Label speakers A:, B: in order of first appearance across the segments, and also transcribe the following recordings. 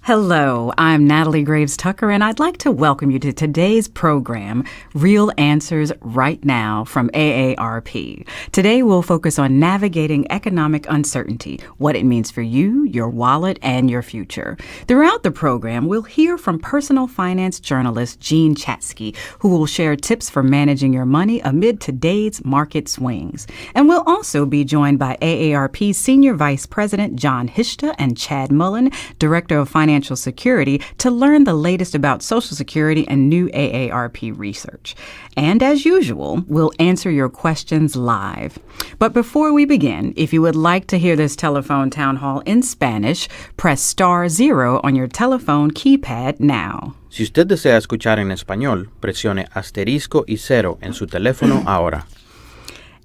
A: Hello, I'm Natalie Graves Tucker, and I'd like to welcome you to today's program, Real Answers Right Now from AARP. Today we'll focus on navigating economic uncertainty, what it means for you, your wallet, and your future. Throughout the program, we'll hear from personal finance journalist Jean Chatzky, who will share tips for managing your money amid today's market swings. And we'll also be joined by AARP Senior Vice President John Hishta and Chad Mullen, Director of Financial Security, to learn the latest about Social Security and new AARP research. And as usual, we'll answer your questions live. But before we begin, if you would like to hear this telephone town hall in Spanish, press *0 on your telephone keypad now.
B: Si usted desea escuchar en español, presione *y 0 en su teléfono ahora.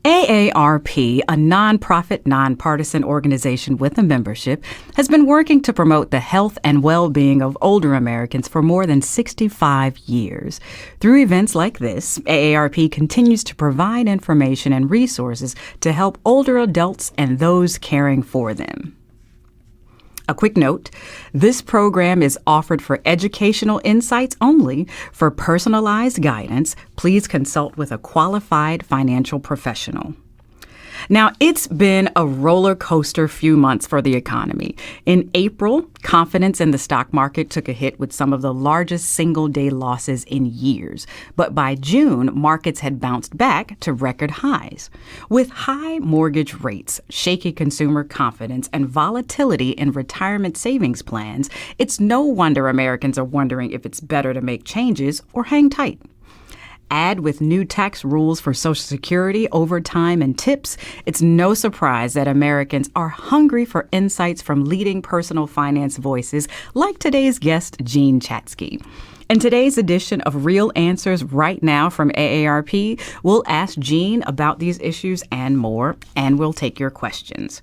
A: AARP, a nonprofit, nonpartisan organization with a membership, has been working to promote the health and well-being of older Americans for more than 65 years. Through events like this, AARP continues to provide information and resources to help older adults and those caring for them. A quick note, this program is offered for educational insights only. For personalized guidance, please consult with a qualified financial professional. Now, it's been a roller coaster few months for the economy. In April, confidence in the stock market took a hit with some of the largest single-day losses in years. But by June, markets had bounced back to record highs. With high mortgage rates, shaky consumer confidence, and volatility in retirement savings plans, it's no wonder Americans are wondering if it's better to make changes or hang tight. Add with new tax rules for Social Security, overtime, and tips, it's no surprise that Americans are hungry for insights from leading personal finance voices like today's guest, Jean Chatzky. In today's edition of Real Answers Right Now from AARP, we'll ask Jean about these issues and more, and we'll take your questions.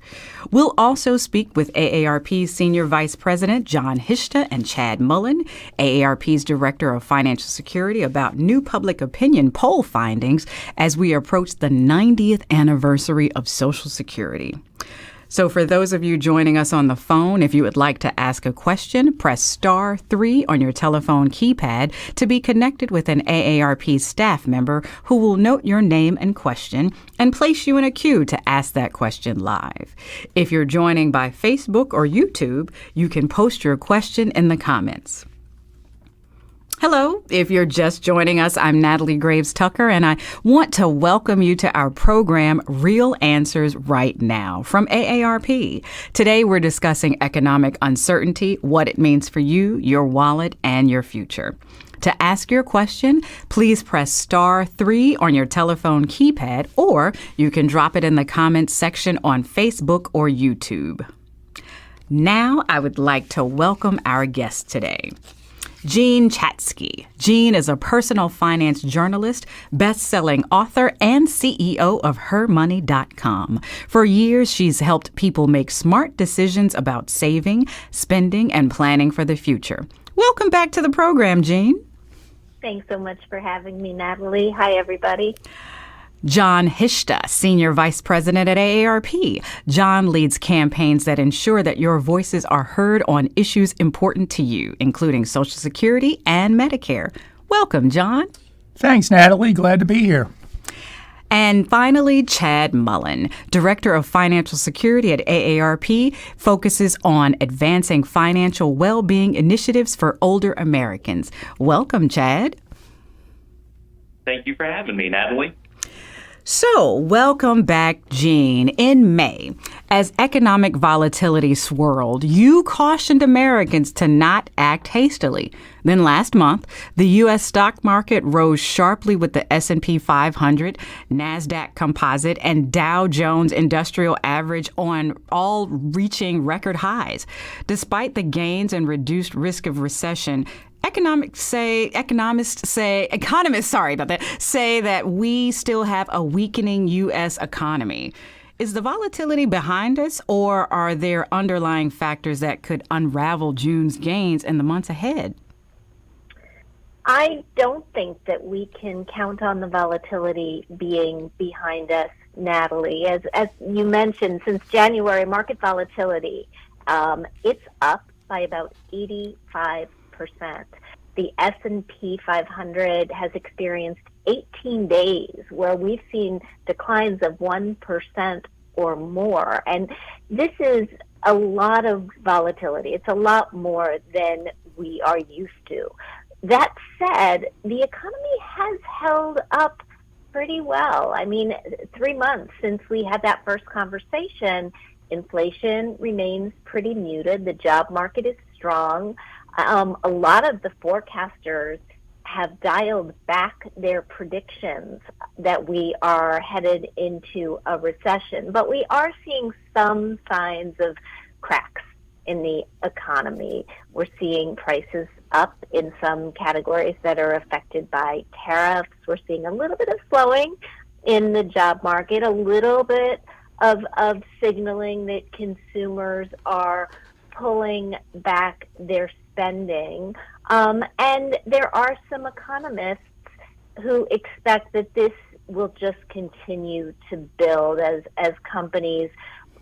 A: We'll also speak with AARP's Senior Vice President John Hishta and Chad Mullen, AARP's Director of Financial Security, about new public opinion poll findings as we approach the 90th anniversary of Social Security. So for those of you joining us on the phone, if you would like to ask a question, press *3 on your telephone keypad to be connected with an AARP staff member who will note your name and question and place you in a queue to ask that question live. If you're joining by Facebook or YouTube, you can post your question in the comments. Hello, if you're just joining us, I'm Natalie Graves Tucker, and I want to welcome you to our program, Real Answers Right Now from AARP. Today, we're discussing economic uncertainty, what it means for you, your wallet, and your future. To ask your question, please press *3 on your telephone keypad, or you can drop it in the comments section on Facebook or YouTube. Now, I would like to welcome our guest today. Jean Chatzky. Jean is a personal finance journalist, best-selling author, and CEO of HerMoney.com. For years, she's helped people make smart decisions about saving, spending, and planning for the future. Welcome back to the program, Jean.
C: Thanks so much for having me, Natalie. Hi, everybody.
A: John Hishta, Senior Vice President at AARP. John leads campaigns that ensure that your voices are heard on issues important to you, including Social Security and Medicare. Welcome, John.
D: Thanks, Natalie. Glad to be here.
A: And finally, Chad Mullen, Director of Financial Security at AARP, focuses on advancing financial well-being initiatives for older Americans. Welcome, Chad.
E: Thank you for having me, Natalie.
A: So, welcome back, Jean. In May, as economic volatility swirled, you cautioned Americans to not act hastily. Then last month, the U.S. stock market rose sharply with the S&P 500, NASDAQ Composite, and Dow Jones Industrial Average on all reaching record highs. Despite the gains and reduced risk of recession, economists say that we still have a weakening U.S. economy. Is the volatility behind us, or are there underlying factors that could unravel June's gains in the months ahead?
C: I don't think that we can count on the volatility being behind us, Natalie. As you mentioned, since January, market volatility, it's up by about 85%. The S&P 500 has experienced 18 days where we've seen declines of 1% or more. And this is a lot of volatility. It's a lot more than we are used to. That said, the economy has held up pretty well. I mean, 3 months since we had that first conversation, inflation remains pretty muted. The job market is strong. A lot of the forecasters have dialed back their predictions that we are headed into a recession, but we are seeing some signs of cracks in the economy. We're seeing prices up in some categories that are affected by tariffs. We're seeing a little bit of slowing in the job market, a little bit of signaling that consumers are pulling back their spending. And there are some economists who expect that this will just continue to build as companies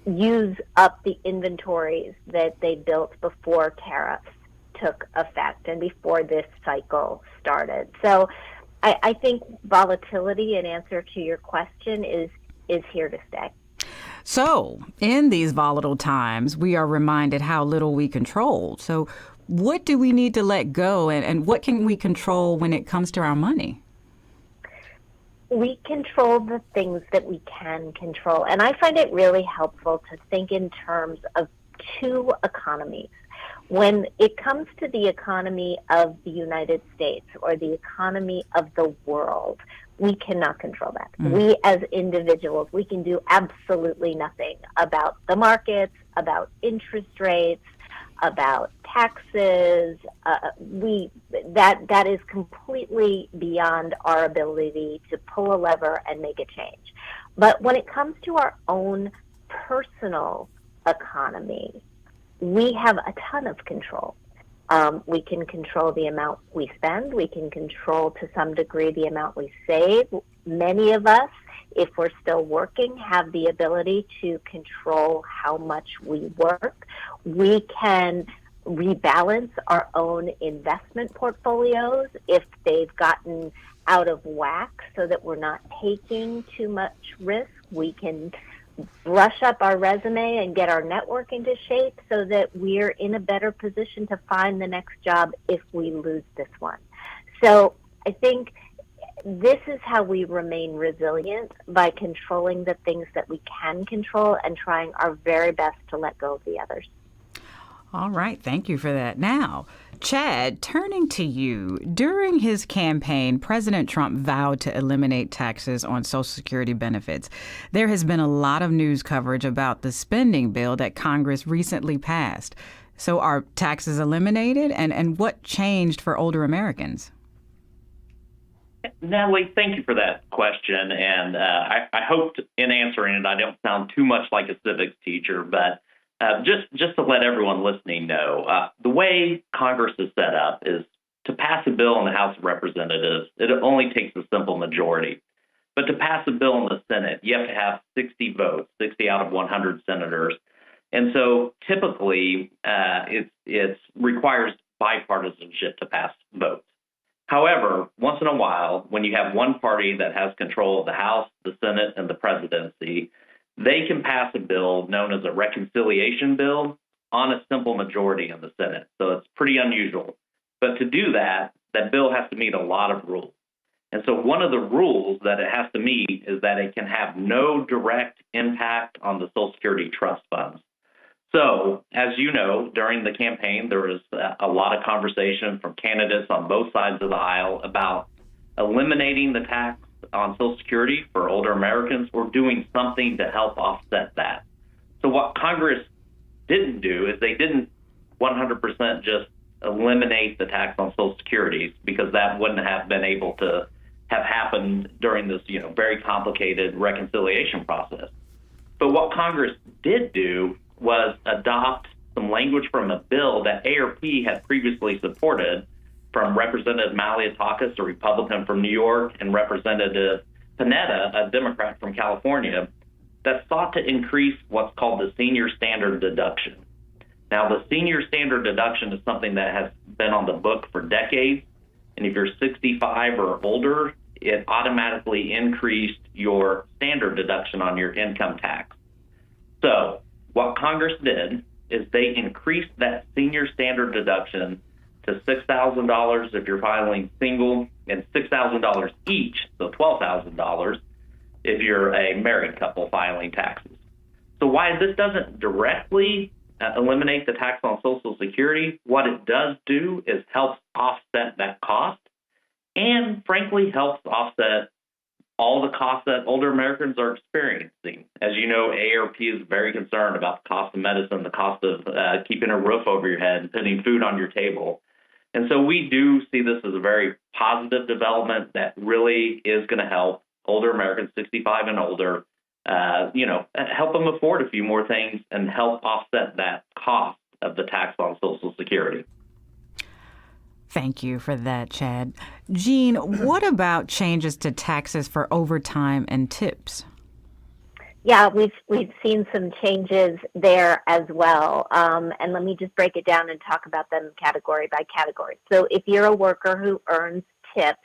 C: use up the inventories that they built before tariffs took effect and before this cycle started. So I think volatility, in answer to your question, is here to stay.
A: So in these volatile times, we are reminded how little we control. So what do we need to let go, and what can we control when it comes to our money?
C: We control the things that we can control. And I find it really helpful to think in terms of two economies. When it comes to the economy of the United States or the economy of the world, we cannot control that. We as individuals, we can do absolutely nothing about the markets, about interest rates, about taxes. That is completely beyond our ability to pull a lever and make a change. But when it comes to our own personal economy, we have a ton of control. We can control the amount we spend. We can control to some degree the amount we save. Many of us, if we're still working, have the ability to control how much we work. We can rebalance our own investment portfolios if they've gotten out of whack so that we're not taking too much risk. We can brush up our resume and get our network into shape so that we're in a better position to find the next job if we lose this one. So I think this is how we remain resilient, by controlling the things that we can control and trying our very best to let go of the others.
A: All right. Thank you for that. Now, Chad, turning to you, during his campaign, President Trump vowed to eliminate taxes on Social Security benefits. There has been a lot of news coverage about the spending bill that Congress recently passed. So are taxes eliminated, and what changed for older Americans?
E: Natalie, thank you for that question. And I hope in answering it, I don't sound too much like a civics teacher, but just to let everyone listening know, the way Congress is set up is to pass a bill in the House of Representatives, it only takes a simple majority. But to pass a bill in the Senate, you have to have 60 votes, 60 out of 100 senators. And so typically, it requires bipartisanship to pass votes. However, once in a while, when you have one party that has control of the House, the Senate, and the presidency, they can pass a bill known as a reconciliation bill on a simple majority in the Senate. So it's pretty unusual. But to do that, that bill has to meet a lot of rules. And so one of the rules that it has to meet is that it can have no direct impact on the Social Security trust funds. So, as you know, during the campaign, there was a lot of conversation from candidates on both sides of the aisle about eliminating the tax on Social Security for older Americans or doing something to help offset that. So what Congress didn't do is they didn't 100% just eliminate the tax on Social Security, because that wouldn't have been able to have happened during this, very complicated reconciliation process. But what Congress did do was adopt some language from a bill that AARP had previously supported from Representative Malliotakis, a Republican from New York, and Representative Panetta, a Democrat from California, that sought to increase what's called the senior standard deduction. Now, the senior standard deduction is something that has been on the book for decades. And if you're 65 or older, it automatically increased your standard deduction on your income tax. So what Congress did is they increased that senior standard deduction to $6,000 if you're filing single and $6,000 each, so $12,000 if you're a married couple filing taxes. So while this doesn't directly eliminate the tax on Social Security, what it does do is helps offset that cost and, frankly, helps offset all the costs that older Americans are experiencing. As you know, AARP is very concerned about the cost of medicine, the cost of keeping a roof over your head and putting food on your table. And so we do see this as a very positive development that really is going to help older Americans, 65 and older, help them afford a few more things and help offset that cost of the tax on Social Security.
A: Thank you for that, Chad. Jean, what about changes to taxes for overtime and tips?
C: Yeah, we've seen some changes there as well. And let me just break it down and talk about them category by category. So if you're a worker who earns tips,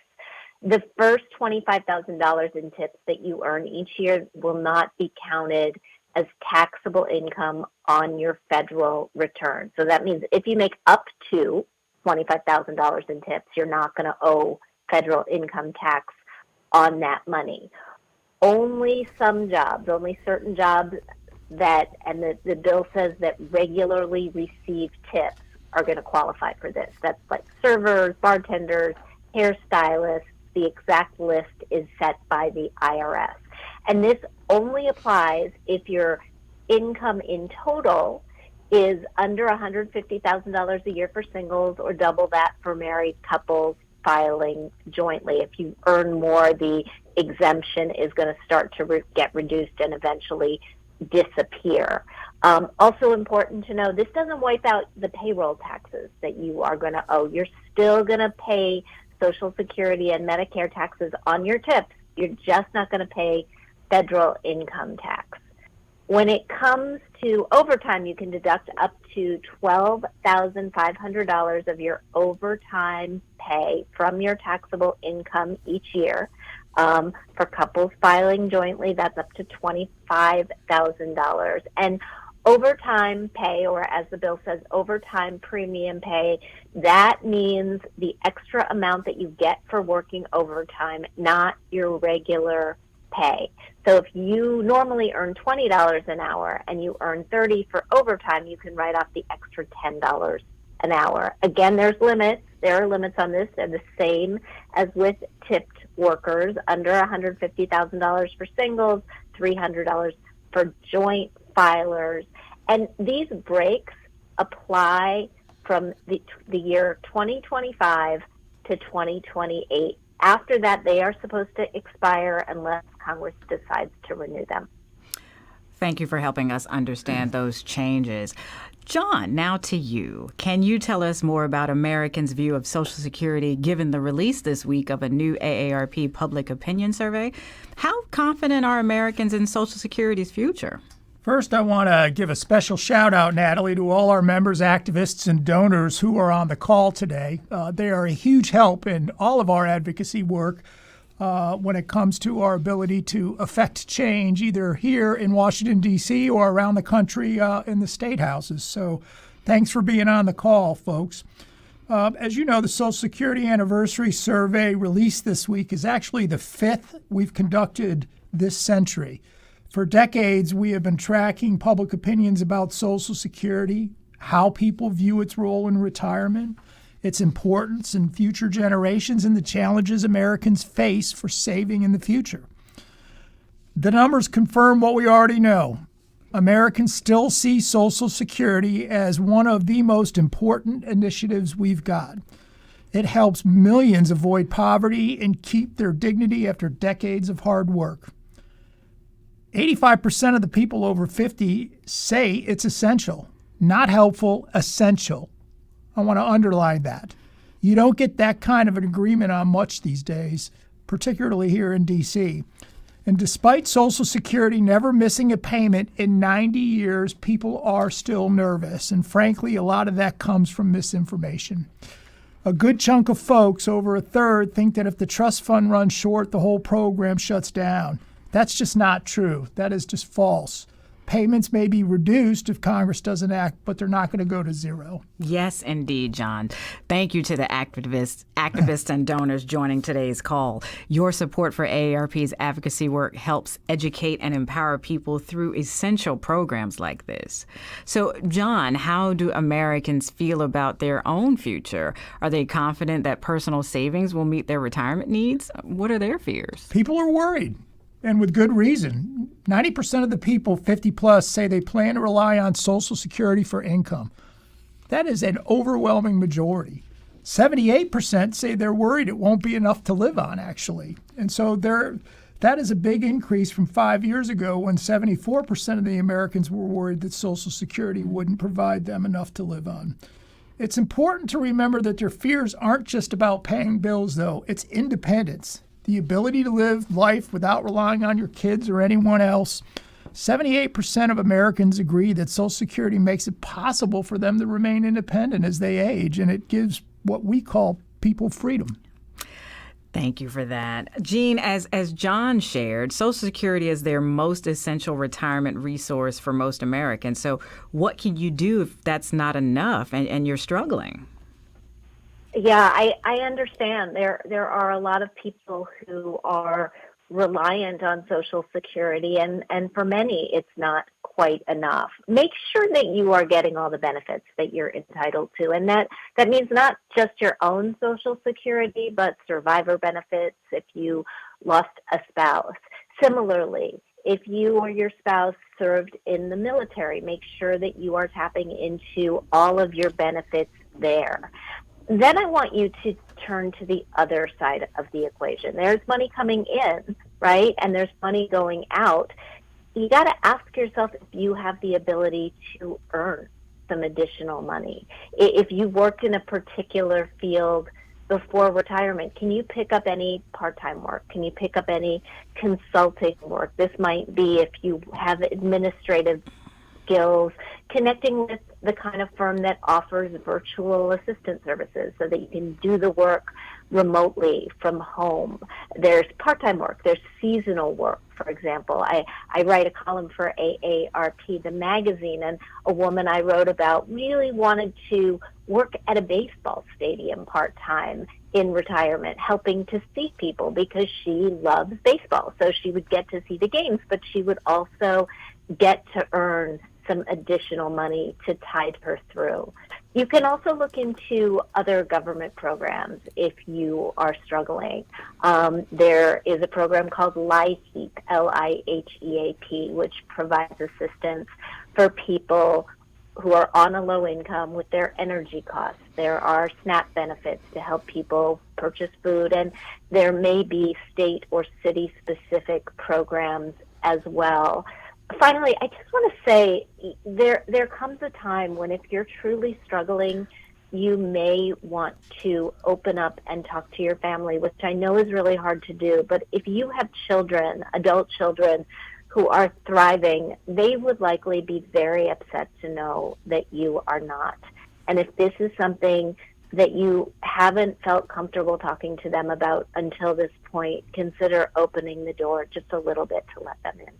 C: the first $25,000 in tips that you earn each year will not be counted as taxable income on your federal return. So that means if you make up to $25,000 in tips, you're not going to owe federal income tax on that money. Only some jobs, only certain jobs and the bill says that regularly receive tips are going to qualify for this. That's like servers, bartenders, hairstylists. The exact list is set by the IRS. And this only applies if your income in total is under $150,000 a year for singles or double that for married couples filing jointly. If you earn more, the exemption is going to start to get reduced and eventually disappear. Also important to know, this doesn't wipe out the payroll taxes that you are going to owe. You're still going to pay Social Security and Medicare taxes on your tips. You're just not going to pay federal income tax. When it comes to overtime, you can deduct up to $12,500 of your overtime pay from your taxable income each year. For couples filing jointly, that's up to $25,000. And overtime pay, or as the bill says, overtime premium pay, that means the extra amount that you get for working overtime, not your regular pay. So if you normally earn $20 an hour and you earn $30 for overtime, you can write off the extra $10 an hour. Again, there's limits. There are limits on this. They're the same as with tipped workers, under $150,000 for singles, $300 for joint filers. And these breaks apply from the year 2025 to 2028. After that, they are supposed to expire unless Congress decides to renew them.
A: Thank you for helping us understand those changes. John, now to you. Can you tell us more about Americans' view of Social Security given the release this week of a new AARP public opinion survey? How confident are Americans in Social Security's future?
D: First, I want to give a special shout out, Natalie, to all our members, activists, and donors who are on the call today. They are a huge help in all of our advocacy work when it comes to our ability to affect change, either here in Washington, D.C. or around the country in the state houses. So thanks for being on the call, folks. As you know, the Social Security Anniversary Survey released this week is actually the fifth we've conducted this century. For decades, we have been tracking public opinions about Social Security, how people view its role in retirement, its importance in future generations, and the challenges Americans face for saving in the future. The numbers confirm what we already know. Americans still see Social Security as one of the most important initiatives we've got. It helps millions avoid poverty and keep their dignity after decades of hard work. 85% of the people over 50 say it's essential, not helpful, essential. I want to underline that. You don't get that kind of an agreement on much these days, particularly here in D.C. And despite Social Security never missing a payment in 90 years, people are still nervous. And frankly, a lot of that comes from misinformation. A good chunk of folks, over a third, think that if the trust fund runs short, the whole program shuts down. That's just not true. That is just false. Payments may be reduced if Congress doesn't act, but they're not going to go to zero.
A: Yes, indeed, John. Thank you to the activists and donors joining today's call. Your support for AARP's advocacy work helps educate and empower people through essential programs like this. So, John, how do Americans feel about their own future? Are they confident that personal savings will meet their retirement needs? What are their fears?
D: People are worried, and with good reason. 90% of the people 50 plus say they plan to rely on Social Security for income. That is an overwhelming majority. 78% say they're worried it won't be enough to live on, actually. And so that is a big increase from 5 years ago when 74% of the Americans were worried that Social Security wouldn't provide them enough to live on. It's important to remember that their fears aren't just about paying bills, though. It's independence. The ability to live life without relying on your kids or anyone else. 78% of Americans agree that Social Security makes it possible for them to remain independent as they age, and it gives what we call people freedom.
A: Thank you for that. Jean, as John shared, Social Security is their most essential retirement resource for most Americans. So what can you do if that's not enough and you're struggling?
C: Yeah, I understand. There are a lot of people who are reliant on Social Security, and for many, it's not quite enough. Make sure that you are getting all the benefits that you're entitled to, and that means not just your own Social Security, but survivor benefits if you lost a spouse. Similarly, if you or your spouse served in the military, make sure that you are tapping into all of your benefits there. Then I want you to turn to the other side of the equation. There's money coming in, right? And there's money going out. You got to ask yourself if you have the ability to earn some additional money. If you worked in a particular field before retirement, can you pick up any part-time work? Can you pick up any consulting work? This might be if you have administrative skills, connecting with the kind of firm that offers virtual assistant services so that you can do the work remotely from home. There's part-time work. There's seasonal work, for example. I write a column for AARP, the magazine, and a woman I wrote about really wanted to work at a baseball stadium part-time in retirement, helping to see people because she loves baseball. So she would get to see the games, but she would also get to earn some additional money to tide her through. You can also look into other government programs if you are struggling. There is a program called LIHEAP, LIHEAP, which provides assistance for people who are on a low income with their energy costs. There are SNAP benefits to help people purchase food, and there may be state or city specific programs as well. Finally, I just want to say there comes a time when if you're truly struggling, you may want to open up and talk to your family, which I know is really hard to do. But if you have children, adult children, who are thriving, they would likely be very upset to know that you are not. And if this is something that you haven't felt comfortable talking to them about until this point, consider opening the door just a little bit to let them in.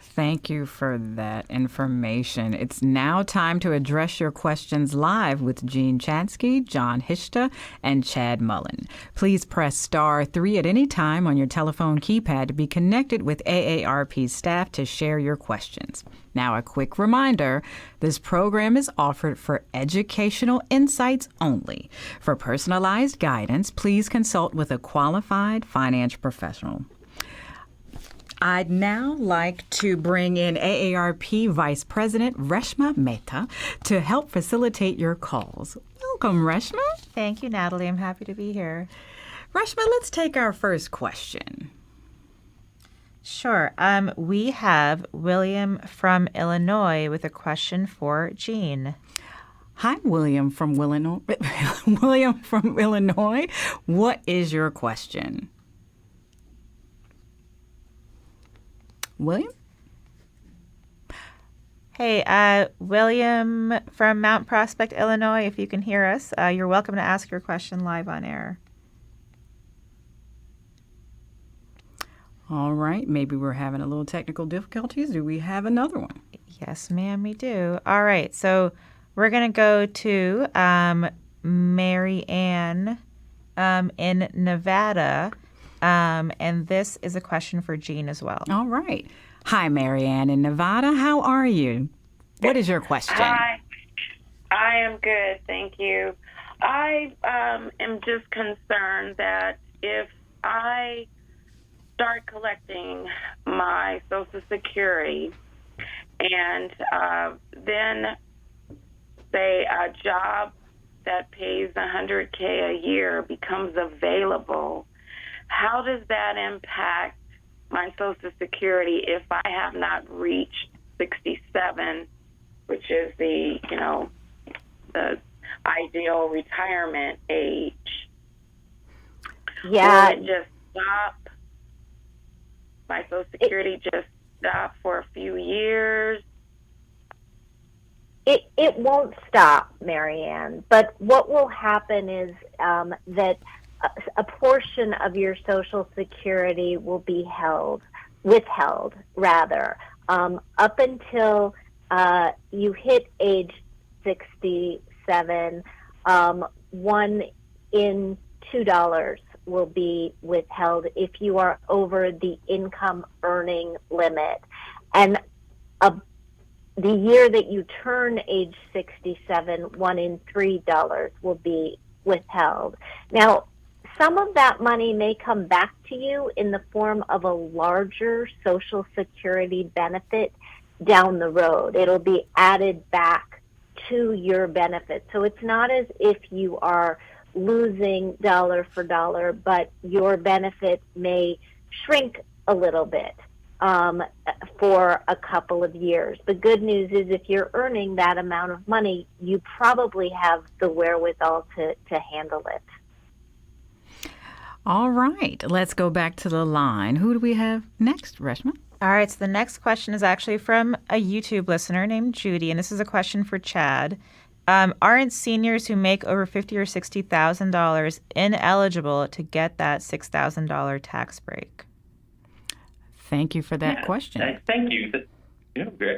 A: Thank you for that information. It's now time to address your questions live with Jean Chatzky, John Hishta, and Chad Mullen. Please press *3 at any time on your telephone keypad to be connected with AARP staff to share your questions. Now, a quick reminder, this program is offered for educational insights only. For personalized guidance, please consult with a qualified financial professional. I'd now like to bring in AARP Vice President Reshma Mehta to help facilitate your calls. Welcome, Reshma.
F: Thank you, Natalie. I'm happy to be here.
A: Reshma, let's take our first question.
F: Sure. We have William from Illinois with a question for Jean.
A: Hi, William from Illinois. William from Illinois, what is your question? William?
F: Hey, William from Mount Prospect, Illinois, if you can hear us, you're welcome to ask your question live on air.
A: All right. Maybe we're having a little technical difficulties. Do we have another one?
F: Yes, ma'am, we do. All right. So we're going to go to Mary Ann in Nevada. And this is a question for Jean as well.
A: All right. Hi, Mary Ann in Nevada. How are you? What is your question?
G: Hi. I am good, thank you. I am just concerned that if I start collecting my Social Security and then, say, a job that pays $100K a year becomes available, how does that impact my Social Security if I have not reached 67, which is the ideal retirement age?
C: Yeah.
G: Will it just stop? My Social Security just stop for a few years?
C: It won't stop, Marianne, but what will happen is that a portion of your Social Security will be withheld, up until you hit age 67. $1 in $2 will be withheld if you are over the income earning limit, and the year that you turn age 67, $1 in $3 will be withheld. Now, some of that money may come back to you in the form of a larger Social Security benefit down the road. It'll be added back to your benefit. So it's not as if you are losing dollar for dollar, but your benefit may shrink a little bit for a couple of years. The good news is if you're earning that amount of money, you probably have the wherewithal to handle it.
A: All right. Let's go back to the line. Who do we have next, Reshma?
F: All right, so the next question is actually from a YouTube listener named Judy, and this is a question for Chad. Aren't seniors who make over $50,000 or $60,000 ineligible to get that $6,000 tax break?
A: Thank you for that question.
E: Thank you.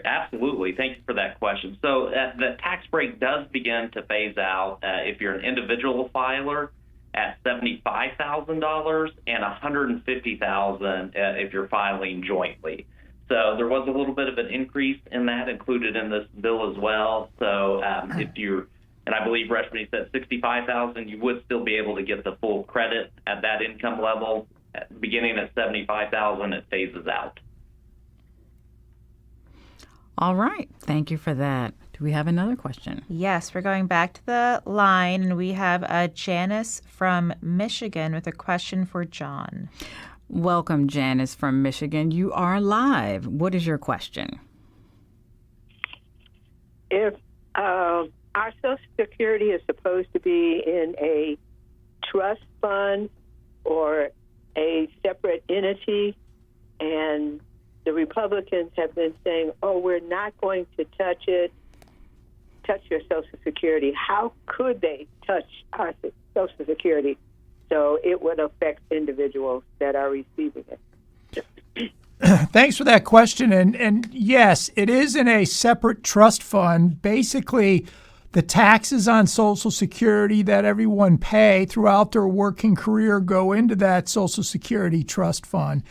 E: Absolutely. Thank you for that question. So the tax break does begin to phase out if you're an individual filer at $75,000 and $150,000 if you're filing jointly. So there was a little bit of an increase in that included in this bill as well. So if you're, and I believe Reshma said $65,000, you would still be able to get the full credit at that income level. Beginning at $75,000, it phases out.
A: All right. Thank you for that. Do we have another question?
F: Yes, we're going back to the line, and we have Janice from Michigan with a question for John.
A: Welcome, Janice from Michigan. You are live. What is your question?
H: If our Social Security is supposed to be in a trust fund or a separate entity, and the Republicans have been saying, oh, we're not going to touch your Social Security. How could they touch our Social Security so it would affect individuals that are receiving it?
D: Thanks for that question. And yes, it is in a separate trust fund. Basically, the taxes on Social Security that everyone pay throughout their working career go into that Social Security trust fund.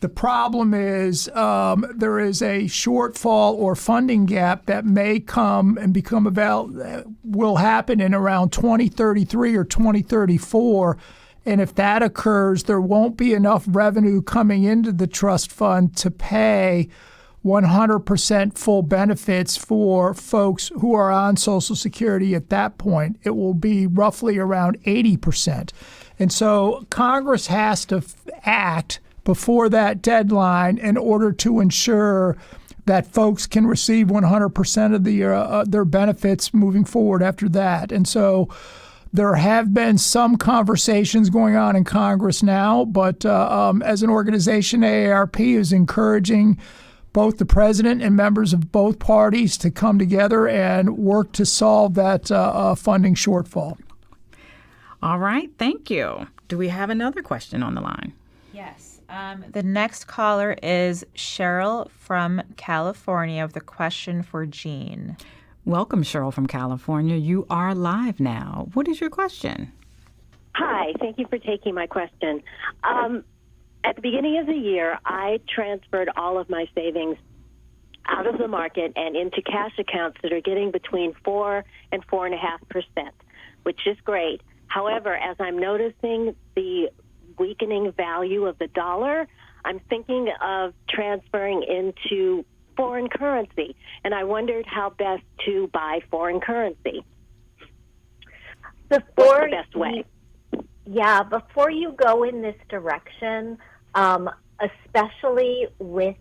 D: The problem is there is a shortfall or funding gap that may come and become available, will happen in around 2033 or 2034. And if that occurs, there won't be enough revenue coming into the trust fund to pay 100% full benefits for folks who are on Social Security at that point. It will be roughly around 80%. And so Congress has to act before that deadline in order to ensure that folks can receive 100% of their benefits moving forward after that. And so There have been some conversations going on in Congress now, but as an organization, AARP is encouraging both the president and members of both parties to come together and work to solve that funding shortfall.
A: All right, thank you. Do we have another question on the line?
F: Yes. The next caller is Cheryl from California with a question for Jean.
A: Welcome, Cheryl from California. You are live now. What is your question?
I: Hi, thank you for taking my question. At the beginning of the year, I transferred all of my savings out of the market and into cash accounts that are getting between 4 and 4.5%, which is great. However, as I'm noticing the weakening value of the dollar, I'm thinking of transferring into foreign currency, and I wondered how best to buy foreign currency. What's the best way?
C: Yeah, before you go in this direction, especially with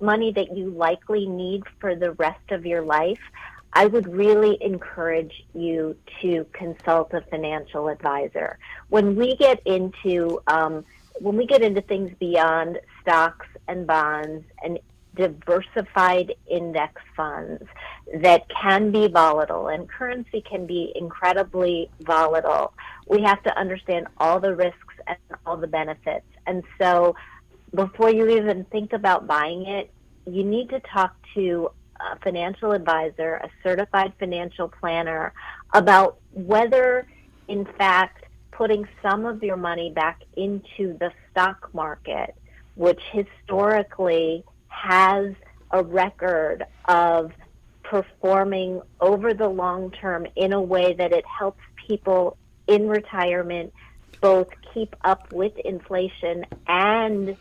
C: money that you likely need for the rest of your life, I would really encourage you to consult a financial advisor. When we get into things beyond stocks and bonds and diversified index funds that can be volatile, and currency can be incredibly volatile, we have to understand all the risks and all the benefits. And so before you even think about buying it, you need to talk to a financial advisor, a certified financial planner, about whether, in fact, putting some of your money back into the stock market, which historically has a record of performing over the long term in a way that it helps people in retirement both keep up with inflation and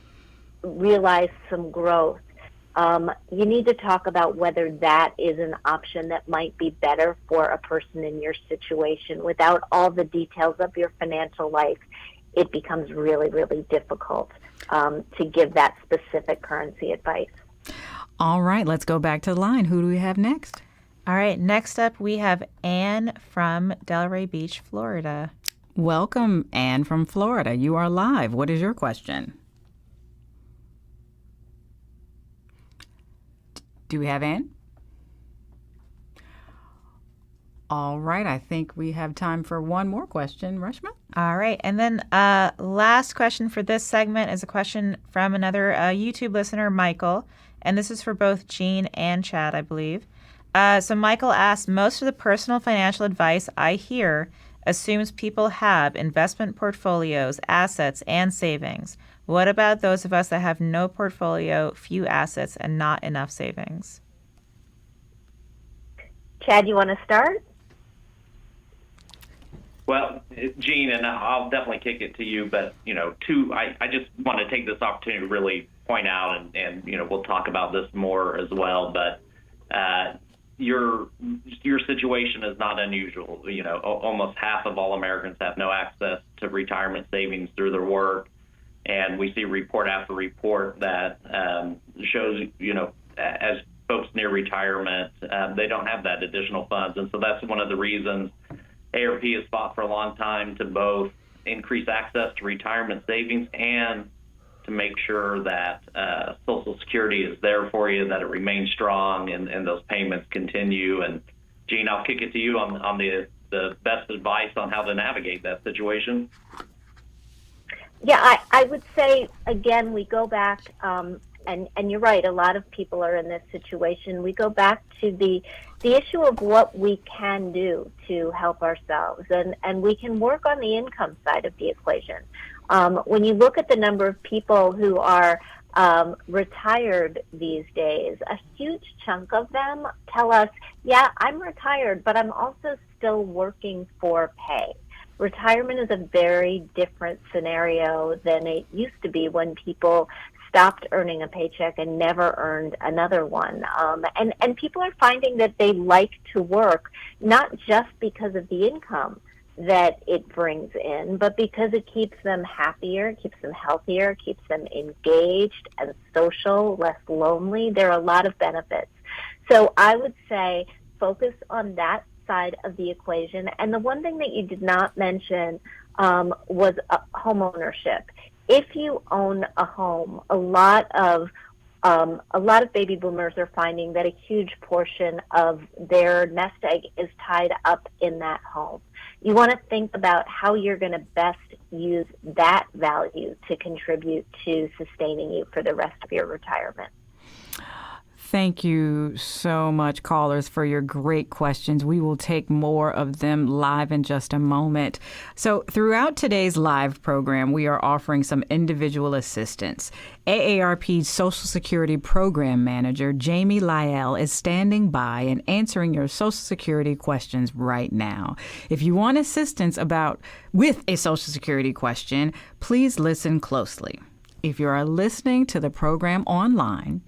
C: realize some growth. You need to talk about whether that is an option that might be better for a person in your situation. Without all the details of your financial life, it becomes really, really difficult to give that specific currency advice.
A: All right, let's go back to the line. Who do we have next?
F: All right, next up we have Anne from Delray Beach, Florida.
A: Welcome, Anne from Florida. You are live. What is your question? Do we have Anne? All right, I think we have time for one more question. Reshma?
F: All right, and then last question for this segment is a question from another YouTube listener, Michael, and this is for both Jean and Chad, I believe. So Michael asked, most of the personal financial advice I hear assumes people have investment portfolios, assets, and savings. What about those of us that have no portfolio, few assets, and not enough savings?
C: Chad, you want to start?
E: Well, Jean, and I'll definitely kick it to you, but, I just want to take this opportunity to really point out, and we'll talk about this more as well, but your situation is not unusual. Almost half of all Americans have no access to retirement savings through their work, and we see report after report that shows, as folks near retirement, they don't have that additional funds, and so that's one of the reasons AARP has fought for a long time to both increase access to retirement savings and to make sure that Social Security is there for you, that it remains strong, and those payments continue. And Jean, I'll kick it to you on the best advice on how to navigate that situation.
C: Yeah, I would say, again, we go back, and you're right, a lot of people are in this situation. We go back to the issue of what we can do to help ourselves, and we can work on the income side of the equation. When you look at the number of people who are retired these days, a huge chunk of them tell us, yeah, I'm retired, but I'm also still working for pay. Retirement is a very different scenario than it used to be when people stopped earning a paycheck and never earned another one. And people are finding that they like to work, not just because of the income that it brings in, but because it keeps them happier, keeps them healthier, keeps them engaged and social, less lonely. There are a lot of benefits. So I would say focus on that side of the equation. And the one thing that you did not mention was home ownership. If you own a home, a lot of baby boomers are finding that a huge portion of their nest egg is tied up in that home. You want to think about how you're going to best use that value to contribute to sustaining you for the rest of your retirement.
A: Thank you so much, callers, for your great questions. We will take more of them live in just a moment. So throughout today's live program, we are offering some individual assistance. AARP's Social Security Program Manager, Jamie Lyell, is standing by and answering your Social Security questions right now. If you want assistance with a Social Security question, please listen closely. If you are listening to the program online,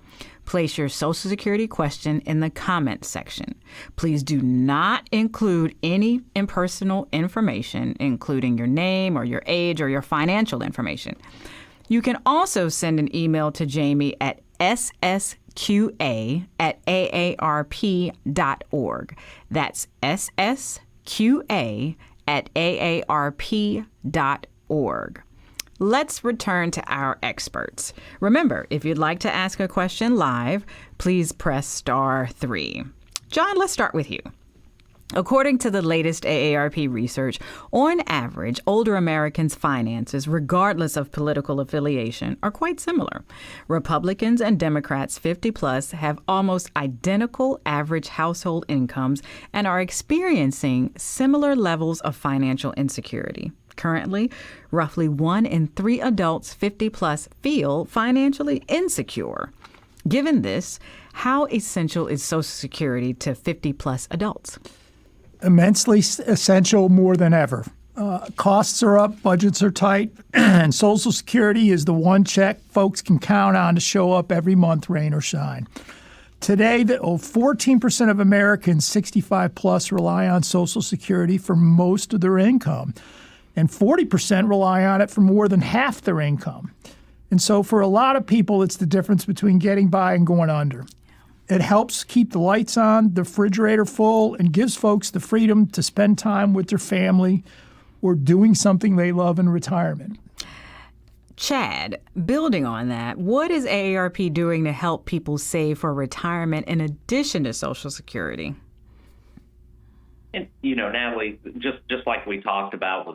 A: place your Social Security question in the comments section. Please do not include any impersonal information, including your name or your age or your financial information. You can also send an email to Jamie at ssqa@aarp.org. That's ssqa@aarp.org. Let's return to our experts. Remember, if you'd like to ask a question live, please press star 3. John, let's start with you. According to the latest AARP research, on average, older Americans' finances, regardless of political affiliation, are quite similar. Republicans and Democrats 50 plus have almost identical average household incomes and are experiencing similar levels of financial insecurity. Currently, roughly 1 in 3 adults 50 plus feel financially insecure. Given this, how essential is Social Security to 50 plus adults?
D: Immensely essential, more than ever. Costs are up, budgets are tight, and Social Security is the one check folks can count on to show up every month, rain or shine. Today, 14% of Americans 65 plus rely on Social Security for most of their income, and 40% rely on it for more than half their income. And so for a lot of people, it's the difference between getting by and going under. It helps keep the lights on, the refrigerator full, and gives folks the freedom to spend time with their family or doing something they love in retirement.
A: Chad, building on that, what is AARP doing to help people save for retirement in addition to Social Security?
E: And, Natalie, just like we talked about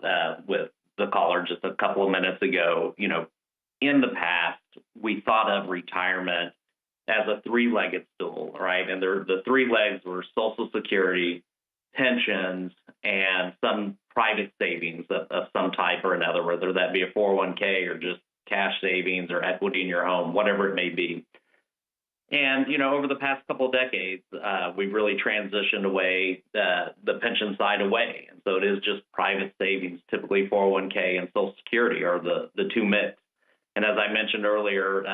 E: with the caller just a couple of minutes ago, in the past, we thought of retirement as a three-legged stool, right? And the three legs were Social Security, pensions, and some private savings of some type or another, whether that be a 401k or just cash savings or equity in your home, whatever it may be. And, over the past couple of decades, we've really transitioned away the pension side away. And so it is just private savings, typically 401k and Social Security are the two mix. And as I mentioned earlier,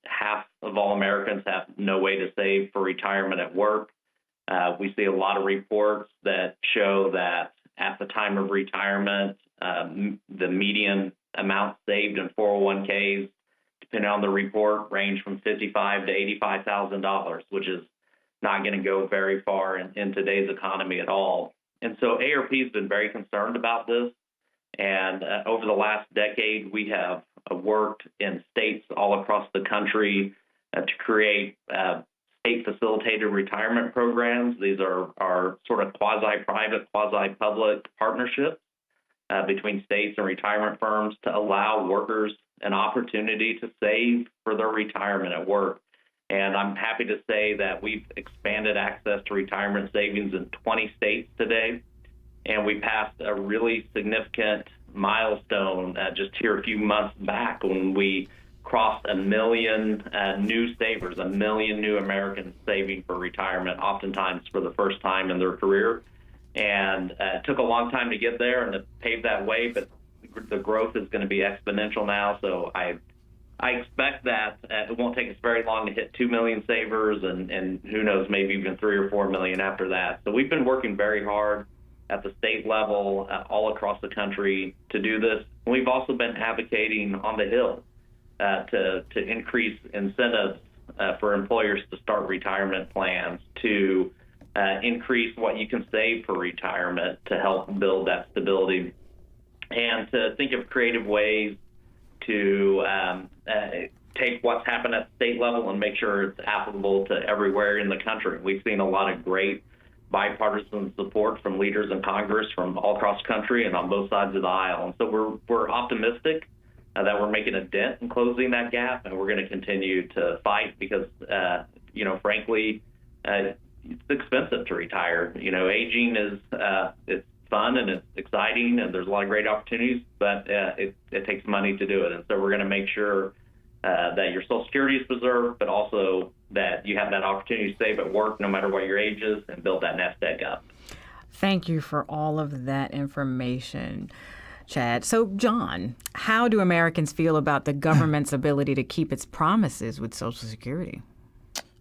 E: half of all Americans have no way to save for retirement at work. We see a lot of reports that show that at the time of retirement, the median amount saved in 401ks, depending on the report, range from $55,000 to $85,000, which is not going to go very far in today's economy at all. And so AARP has been very concerned about this. And over the last decade, we have worked in states all across the country to create state-facilitated retirement programs. These are sort of quasi-private, quasi-public partnerships between states and retirement firms to allow workers an opportunity to save for their retirement at work. And I'm happy to say that we've expanded access to retirement savings in 20 states today. And we passed a really significant milestone just here a few months back when we crossed 1 million new savers, 1 million new Americans saving for retirement, oftentimes for the first time in their career. And it took a long time to get there and to pave that way, but the growth is going to be exponential now. So I expect that it won't take us very long to hit 2 million savers and who knows, maybe even 3 or 4 million after that. So we've been working very hard at the state level, all across the country to do this. We've also been advocating on the Hill to increase incentives for employers to start retirement plans, to increase what you can save for retirement to help build that stability, and to think of creative ways to take what's happened at the state level and make sure it's applicable to everywhere in the country. We've seen a lot of great bipartisan support from leaders in Congress from all across the country and on both sides of the aisle. And so we're optimistic that we're making a dent in closing that gap, and we're going to continue to fight because, frankly, it's expensive to retire. Aging is it's fun and it's exciting, and there's a lot of great opportunities, but it takes money to do it. And so we're going to make sure that your Social Security is preserved, but also that you have that opportunity to save at work no matter what your age is and build that nest egg up.
A: Thank you for all of that information, Chad. So, John, how do Americans feel about the government's ability to keep its promises with Social Security?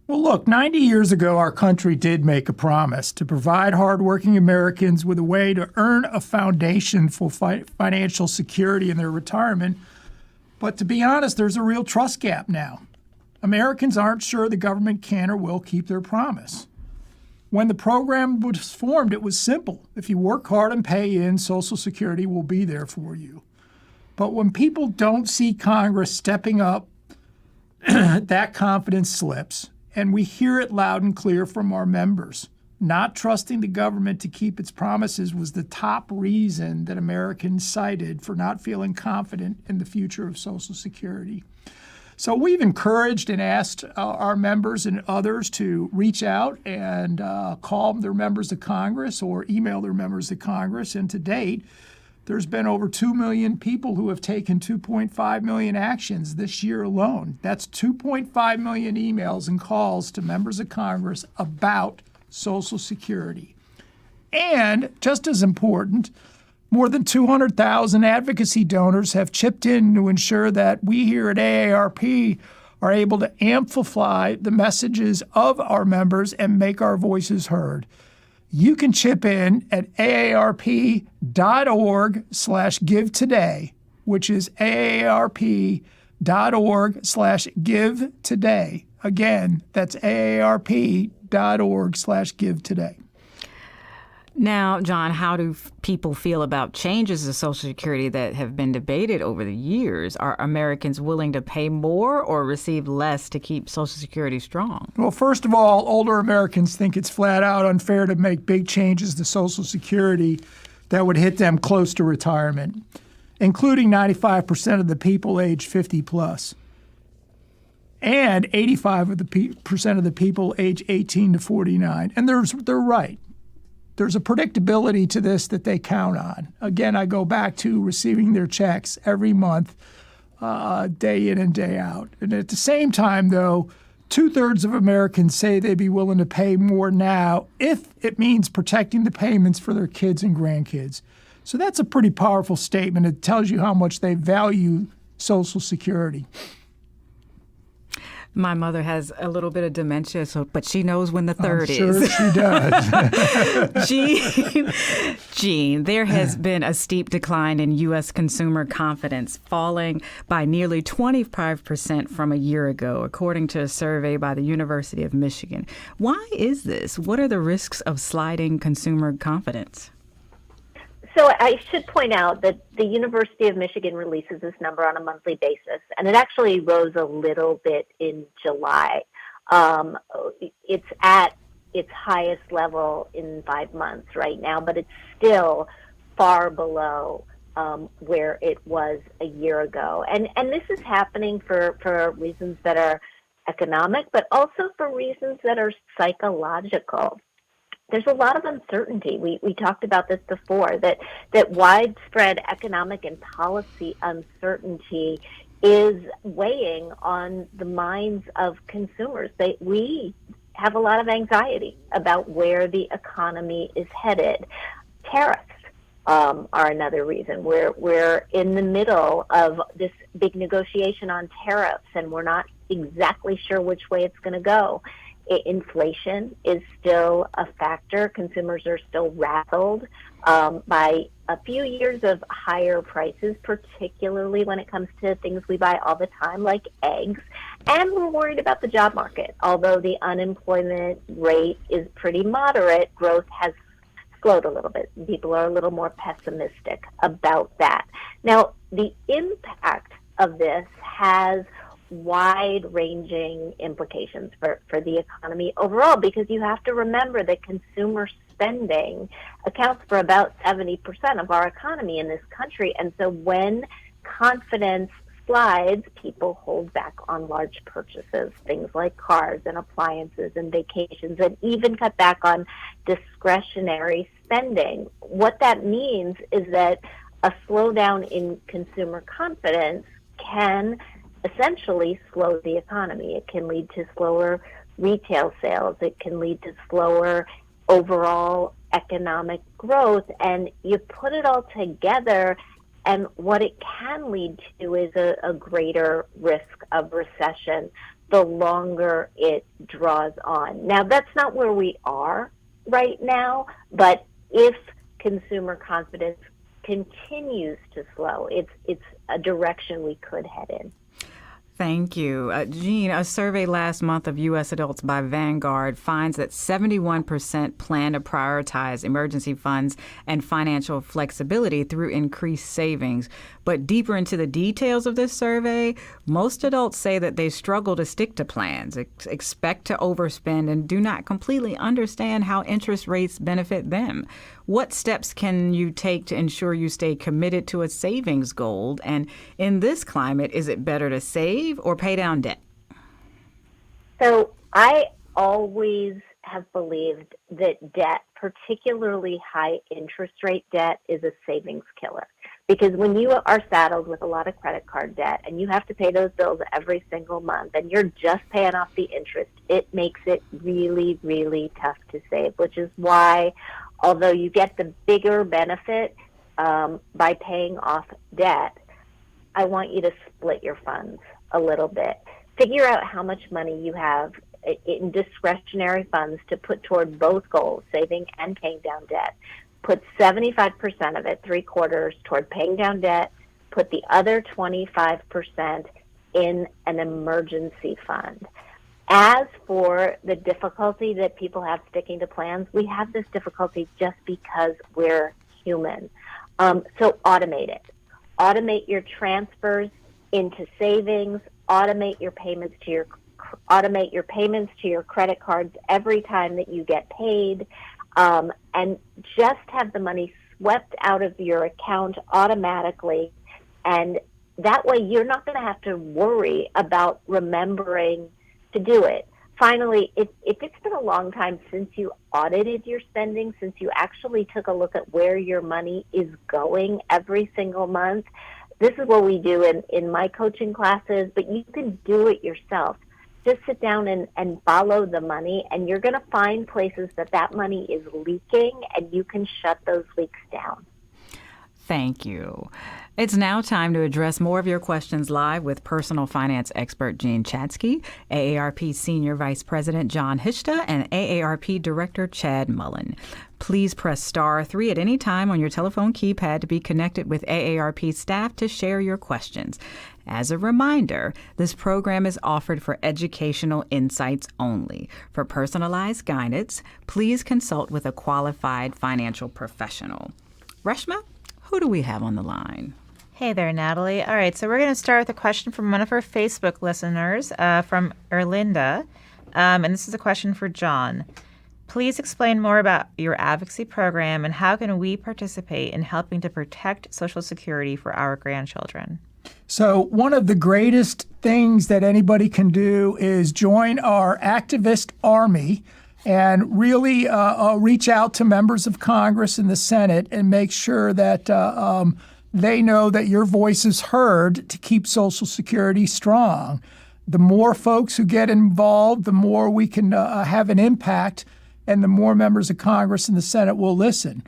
D: Well, look, 90 years ago, our country did make a promise to provide hardworking Americans with a way to earn a foundation for financial security in their retirement. But to be honest, there's a real trust gap now. Americans aren't sure the government can or will keep their promise. When the program was formed, it was simple. If you work hard and pay in, Social Security will be there for you. But when people don't see Congress stepping up, that confidence slips. And we hear it loud and clear from our members. Not trusting the government to keep its promises was the top reason that Americans cited for not feeling confident in the future of Social Security. So we've encouraged and asked our members and others to reach out and call their members of Congress or email their members of Congress. And to date, there's been over 2 million people who have taken 2.5 million actions this year alone. That's 2.5 million emails and calls to members of Congress about Social Security. And just as important, more than 200,000 advocacy donors have chipped in to ensure that we here at AARP are able to amplify the messages of our members and make our voices heard. You can chip in at aarp.org/give today, which is aarp.org/give today. Again, that's aarp.org/give today.
A: Now, John, how do people feel about changes to Social Security that have been debated over the years? Are Americans willing to pay more or receive less to keep Social Security strong?
D: Well, first of all, older Americans think it's flat out unfair to make big changes to Social Security that would hit them close to retirement, including 95% of the people age 50 plus. And 85% of the people age 18 to 49. And they're right. There's a predictability to this that they count on. Again, I go back to receiving their checks every month, day in and day out. And at the same time, though, 2/3 of Americans say they'd be willing to pay more now if it means protecting the payments for their kids and grandkids. So that's a pretty powerful statement. It tells you how much they value Social Security.
A: My mother has a little bit of dementia, but she knows when the third
D: I'm sure
A: is.
D: She does.
A: Gene, there has been a steep decline in U.S. consumer confidence, falling by nearly 25% from a year ago, according to a survey by the University of Michigan. Why is this? What are the risks of sliding consumer confidence?
C: So I should point out that the University of Michigan releases this number on a monthly basis, and it actually rose a little bit in July. It's at its highest level in 5 months right now, but it's still far below where it was a year ago. And this is happening for reasons that are economic, but also for reasons that are psychological. There's a lot of uncertainty. We talked about this before, that widespread economic and policy uncertainty is weighing on the minds of consumers. We have a lot of anxiety about where the economy is headed. Tariffs are another reason. We're in the middle of this big negotiation on tariffs, and we're not exactly sure which way it's going to go. Inflation is still a factor. Consumers are still rattled by a few years of higher prices, particularly when it comes to things we buy all the time, like eggs. And we're worried about the job market. Although the unemployment rate is pretty moderate, growth has slowed a little bit. People are a little more pessimistic about that. Now, the impact of this has wide-ranging implications for the economy overall, because you have to remember that consumer spending accounts for about 70% of our economy in this country. And so when confidence slides, people hold back on large purchases, things like cars and appliances and vacations, and even cut back on discretionary spending. What that means is that a slowdown in consumer confidence can essentially slow the economy. It can lead to slower retail sales. It can lead to slower overall economic growth. And you put it all together, and what it can lead to is a greater risk of recession the longer it draws on. Now, that's not where we are right now, but if consumer confidence continues to slow, it's a direction we could head in.
A: Thank you. Jean, a survey last month of U.S. adults by Vanguard finds that 71% plan to prioritize emergency funds and financial flexibility through increased savings. But deeper into the details of this survey, most adults say that they struggle to stick to plans, expect to overspend, and do not completely understand how interest rates benefit them. What steps can you take to ensure you stay committed to a savings goal? And in this climate, is it better to save or pay down debt?
C: So I always have believed that debt, particularly high interest rate debt, is a savings killer. Because when you are saddled with a lot of credit card debt and you have to pay those bills every single month and you're just paying off the interest, it makes it really, really tough to save, which is why, although you get the bigger benefit by paying off debt, I want you to split your funds a little bit. Figure out how much money you have in discretionary funds to put toward both goals, saving and paying down debt. Put 75% of it, 3/4, toward paying down debt. Put the other 25% in an emergency fund. As for the difficulty that people have sticking to plans, we have this difficulty just because we're human. So automate it. Automate your transfers into savings. Automate your payments to your credit cards every time that you get paid, and just have the money swept out of your account automatically. And that way, you're not going to have to worry about remembering to do it. Finally, if it's been a long time since you audited your spending, since you actually took a look at where your money is going every single month, this is what we do in my coaching classes, but you can do it yourself. Just sit down and follow the money, and you're going to find places that money is leaking, and you can shut those leaks down.
A: Thank you. It's now time to address more of your questions live with personal finance expert Jean Chatzky, AARP Senior Vice President John Hishta, and AARP Director Chad Mullen. Please press *3 at any time on your telephone keypad to be connected with AARP staff to share your questions. As a reminder, this program is offered for educational insights only. For personalized guidance, please consult with a qualified financial professional. Reshma, who do we have on the line?
F: Hey there, Natalie. All right, so we're going to start with a question from one of our Facebook listeners, from Erlinda. And this is a question for John. Please explain more about your advocacy program and how can we participate in helping to protect Social Security for our grandchildren?
D: So one of the greatest things that anybody can do is join our activist army and really reach out to members of Congress and the Senate and make sure that they know that your voice is heard to keep Social Security strong. The more folks who get involved, the more we can have an impact, and the more members of Congress and the Senate will listen.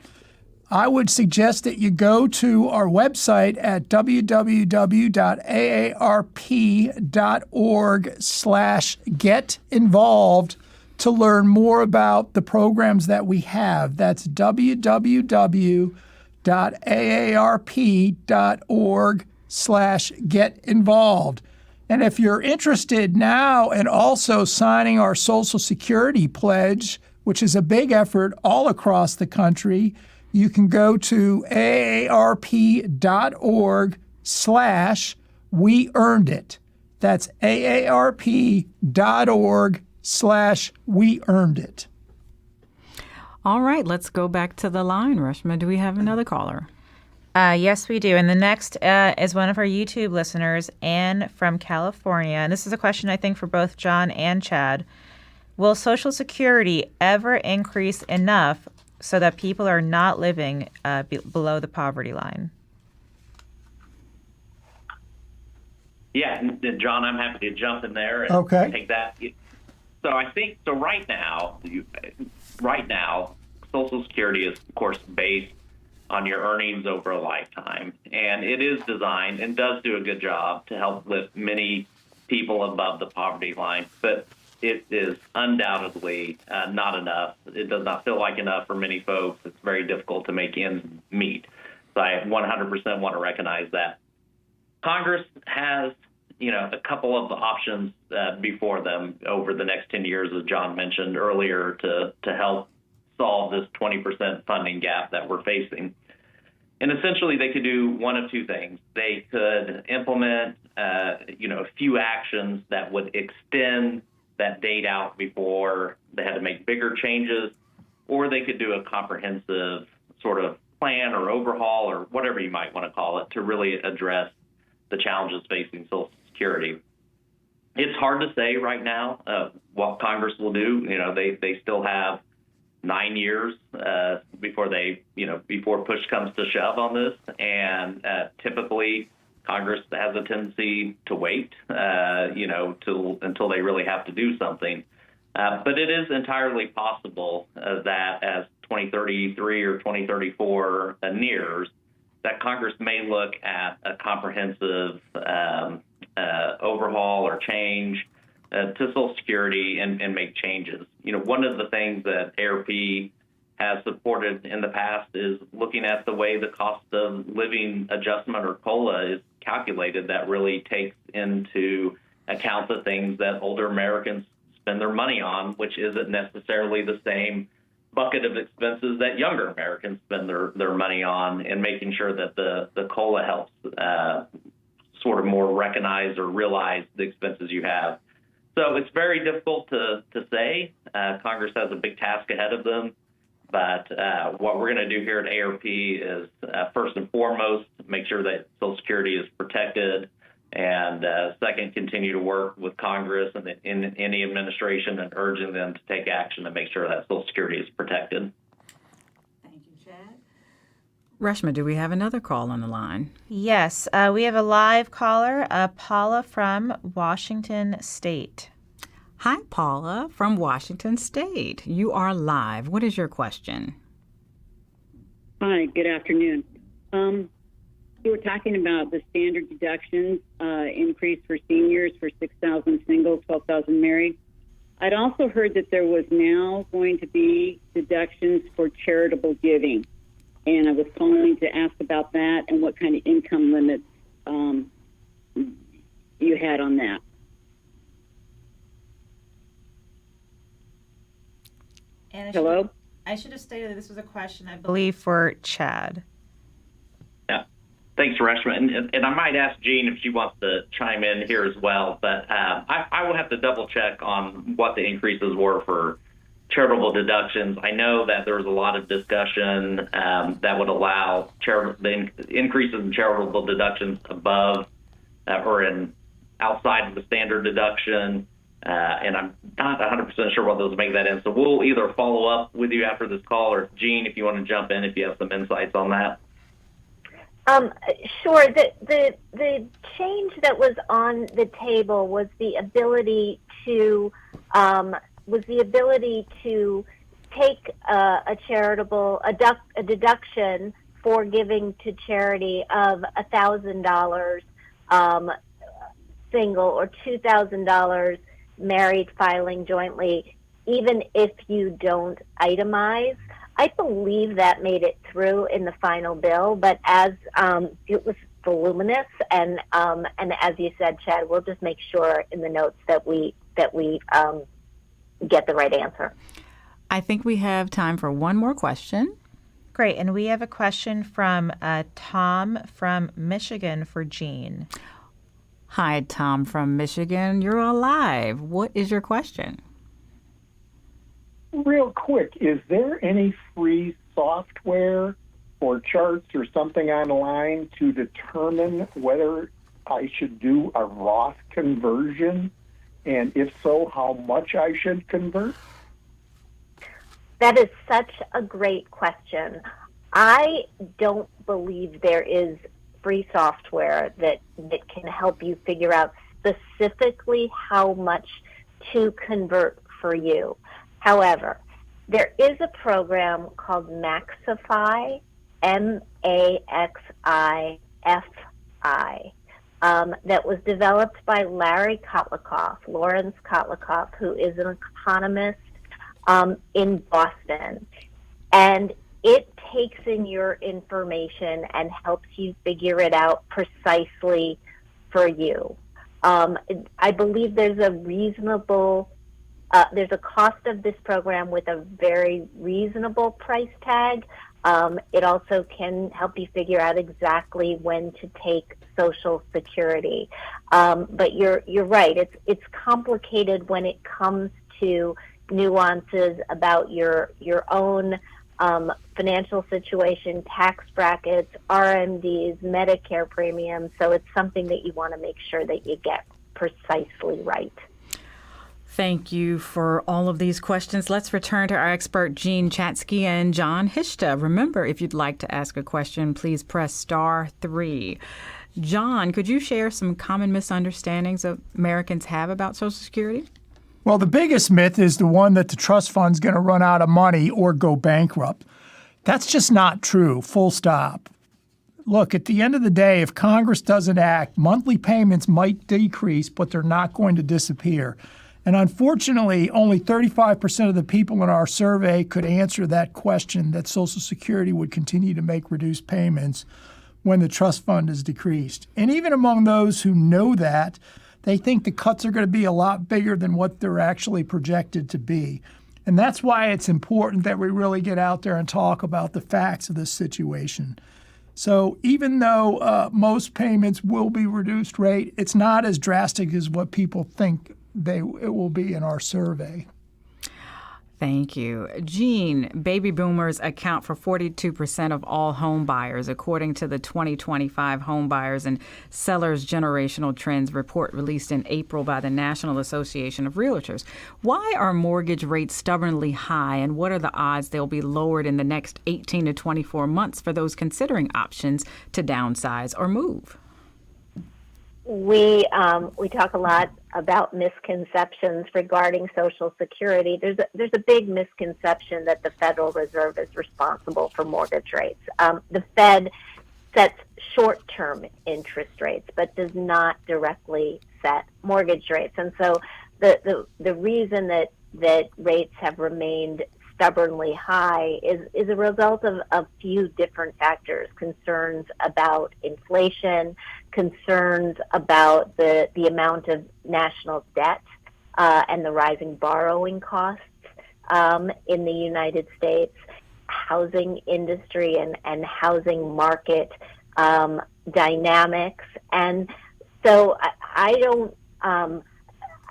D: I would suggest that you go to our website at www.aarp.org/get-involved to learn more about the programs that we have. That's www.aarp.org/get-involved. And if you're interested now in also signing our Social Security pledge, which is a big effort all across the country, you can go to aarp.org/we earned it. That's aarp.org/we earned it.
A: All right, let's go back to the line. Reshma, do we have another caller?
F: Yes, we do. And the next is one of our YouTube listeners, Anne from California. And this is a question, I think, for both John and Chad. Will Social Security ever increase enough so that people are not living below the poverty line?
E: Yeah, John, I'm happy to jump in there and take that. So I think right now, Social Security is, of course, based on your earnings over a lifetime, and it is designed and does do a good job to help lift many people above the poverty line, but it is undoubtedly not enough. It does not feel like enough for many folks. It's very difficult to make ends meet. So I 100% want to recognize that. Congress has, a couple of options before them over the next 10 years, as John mentioned earlier, to help solve this 20% funding gap that we're facing. And essentially, they could do one of two things. They could implement, a few actions that would extend that date out before they had to make bigger changes, or they could do a comprehensive sort of plan or overhaul or whatever you might want to call it to really address the challenges facing Social Security. It's hard to say right now what Congress will do. They still have 9 years before before push comes to shove on this, and typically Congress has a tendency to wait, until they really have to do something. But it is entirely possible that as 2033 or 2034 nears, that Congress may look at a comprehensive overhaul or change to Social Security and make changes. One of the things that AARP has supported in the past is looking at the way the cost of living adjustment, or COLA, is calculated. That really takes into account the things that older Americans spend their money on, which isn't necessarily the same bucket of expenses that younger Americans spend their money on, and making sure that the COLA helps sort of more recognize or realize the expenses you have. So it's very difficult to say. Congress has a big task ahead of them. But what we're going to do here at AARP is, first and foremost, make sure that Social Security is protected, and second, continue to work with Congress and in any administration and urging them to take action to make sure that Social Security is protected.
A: Thank you, Chad. Reshma, do we have another call on the line?
F: Yes, we have a live caller, Paula from Washington State.
A: Hi, Paula from Washington State. You are live. What is your question?
J: Hi, good afternoon. You were talking about the standard deductions increase for seniors for 6,000 single, 12,000 married. I'd also heard that there was now going to be deductions for charitable giving, and I was calling to ask about that and what kind of income limits you had on that.
F: And
J: Hello?
F: I should have stated that this was a question, I believe, for Chad.
E: Yeah. Thanks, Reshma. And I might ask Jean if she wants to chime in here as well, but I will have to double check on what the increases were for charitable deductions. I know that there was a lot of discussion that would allow the increases in charitable deductions above or outside of the standard deduction. And I'm not 100% sure what those make that in. So we'll either follow up with you after this call, or Jean, if you want to jump in, if you have some insights on that.
C: Sure. The change that was on the table was the ability to take a deduction for giving to charity of $1,000 single, or $2,000 married filing jointly, even if you don't itemize. I believe that made it through in the final bill, but as it was voluminous, and as you said, Chad, we'll just make sure in the notes that we get the right answer.
A: I think we have time for one more question.
F: Great. And we have a question from Tom from Michigan for Jean.
A: Hi, Tom from Michigan. You're alive. What is your question?
K: Real quick, is there any free software or charts or something online to determine whether I should do a Roth conversion? And if so, how much I should convert?
C: That is such a great question. I don't believe there is free software that can help you figure out specifically how much to convert for you. However, there is a program called Maxify, Maxify, that was developed by Lawrence Kotlikoff, who is an economist in Boston. And it takes in your information and helps you figure it out precisely for you. I believe there's a there's a cost of this program with a very reasonable price tag. It also can help you figure out exactly when to take Social Security. But you're right. It's complicated when it comes to nuances about your own financial situation, tax brackets, RMDs, Medicare premiums. So it's something that you want to make sure that you get precisely right.
A: Thank you for all of these questions. Let's return to our expert, Jean Chatzky and John Hishta. Remember, if you'd like to ask a question, please press *3. John, could you share some common misunderstandings that Americans have about Social Security?
D: Well, the biggest myth is the one that the trust fund's going to run out of money or go bankrupt. That's just not true, full stop. Look, at the end of the day, if Congress doesn't act, monthly payments might decrease, but they're not going to disappear. And unfortunately, only 35% of the people in our survey could answer that question, that Social Security would continue to make reduced payments when the trust fund is decreased. And even among those who know that, they think the cuts are going to be a lot bigger than what they're actually projected to be. And that's why it's important that we really get out there and talk about the facts of this situation. So even though most payments will be reduced rate, it's not as drastic as what people think it will be in our survey.
A: Thank you. Jean, baby boomers account for 42% of all home buyers, according to the 2025 Home Buyers and Sellers Generational Trends report released in April by the National Association of Realtors. Why are mortgage rates stubbornly high, and what are the odds they'll be lowered in the next 18 to 24 months for those considering options to downsize or move?
C: We talk a lot about misconceptions regarding Social Security. There's a big misconception that the Federal Reserve is responsible for mortgage rates. The Fed sets short-term interest rates, but does not directly set mortgage rates. And so the reason that rates have remained stubbornly high is a result of a few different factors: concerns about inflation, concerns about the amount of national debt and the rising borrowing costs in the United States, housing industry and housing market dynamics. And so I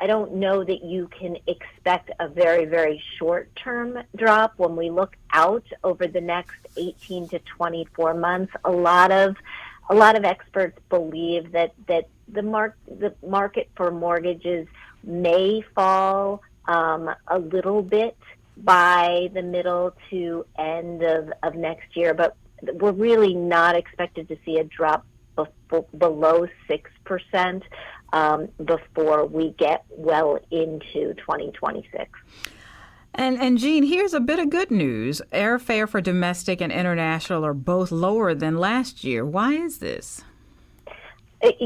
C: don't know that you can expect a very, very short-term drop. When we look out over the next 18 to 24 months, a lot of experts believe that the market for mortgages may fall a little bit by the middle to end of next year, but we're really not expected to see a drop below 6% before we get well into 2026.
A: And Jean, here's a bit of good news. Airfare for domestic and international are both lower than last year. Why is this?